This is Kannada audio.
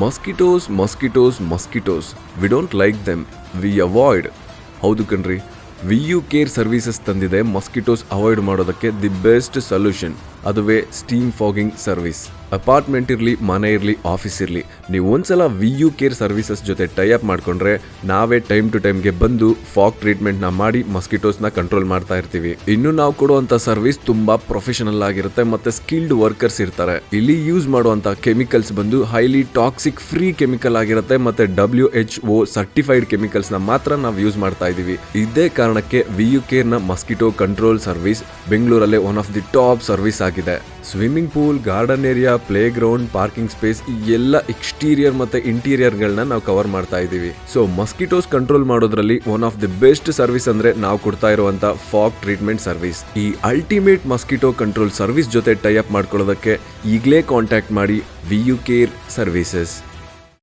Mosquitoes, mosquitoes, mosquitoes. We don't like them. We avoid. ಹೌದು ಕಣ್ರಿ, VU ಕೇರ್ ಸರ್ವಿಸಸ್ ತಂದಿದೆ ಮಸ್ಕಿಟೋಸ್ ಅವಾಯ್ಡ್ ಮಾಡೋದಕ್ಕೆ ದಿ ಬೆಸ್ಟ್ ಸೊಲ್ಯೂಷನ್. ಅದುವೇ ಸ್ಟೀಮ್ ಫಾಗಿಂಗ್ ಸರ್ವಿಸ್. ಅಪಾರ್ಟ್ಮೆಂಟ್ ಇರಲಿ, ಮನೆ ಇರಲಿ, ಆಫೀಸ್ ಇರಲಿ, ನೀವು ಒಂದ್ಸಲ VU ಕೇರ್ ಸರ್ವಿಸಸ್ ಜೊತೆ ಟೈ ಅಪ್ ಮಾಡ್ಕೊಂಡ್ರೆ ನಾವೇ ಟೈಮ್ ಟು ಟೈಮ್ಗೆ ಬಂದು ಫಾಗ್ ಟ್ರೀಟ್ಮೆಂಟ್ನ ಮಾಡಿ ಮಸ್ಕಿಟೋಸ್ನ ಕಂಟ್ರೋಲ್ ಮಾಡ್ತಾ ಇರ್ತೀವಿ. ಇನ್ನು ನಾವು ಕೊಡುವಂಥ ಸರ್ವಿಸ್ ತುಂಬಾ ಪ್ರೊಫೆಷನಲ್ ಆಗಿರುತ್ತೆ ಮತ್ತೆ ಸ್ಕಿಲ್ಡ್ ವರ್ಕರ್ಸ್ ಇರ್ತಾರೆ. ಇಲ್ಲಿ ಯೂಸ್ ಮಾಡುವಂಥ ಕೆಮಿಕಲ್ಸ್ ಬಂದು ಹೈಲಿ ಟಾಕ್ಸಿಕ್ ಫ್ರೀ ಕೆಮಿಕಲ್ ಆಗಿರುತ್ತೆ ಮತ್ತೆ WHO ಸರ್ಟಿಫೈಡ್ ಕೆಮಿಕಲ್ಸ್ನ ಮಾತ್ರ ನಾವು ಯೂಸ್ ಮಾಡ್ತಾ ಇದೀವಿ. ಇದೇ ಕಾರಣಕ್ಕೆ VU ಕೇರ್ನ ಮಸ್ಕಿಟೋ ಕಂಟ್ರೋಲ್ ಸರ್ವಿಸ್ ಬೆಂಗಳೂರಲ್ಲೇ one of the top service ಆಗಿದೆ. Swimming pool, garden area, play ground, parking space ಈ ಎಲ್ಲ ಎಕ್ಸ್ಟೀರಿಯರ್ ಮತ್ತೆ ಇಂಟೀರಿಯರ್ ಗಳನ್ನ ನಾವು ಕವರ್ ಮಾಡ್ತಾ ಇದೀವಿ. ಸೊ ಮಸ್ಕಿಟೋಸ್ ಕಂಟ್ರೋಲ್ ಮಾಡೋದ್ರಲ್ಲಿ one of the best service ಅಂದ್ರೆ ನಾವು ಕೊಡ್ತಾ ಇರುವಂತ ಫಾಗ್ ಟ್ರೀಟ್ಮೆಂಟ್ ಸರ್ವಿಸ್. ಈ ಅಲ್ಟಿಮೇಟ್ ಮಸ್ಕಿಟೋ ಕಂಟ್ರೋಲ್ ಸರ್ವಿಸ್ ಜೊತೆ ಟೈ ಅಪ್ ಮಾಡ್ಕೊಳ್ಳೋದಕ್ಕೆ ಈಗಲೇ ಕಾಂಟ್ಯಾಕ್ಟ್ ಮಾಡಿ VU ಕೇರ್ ಸರ್ವಿಸಸ್.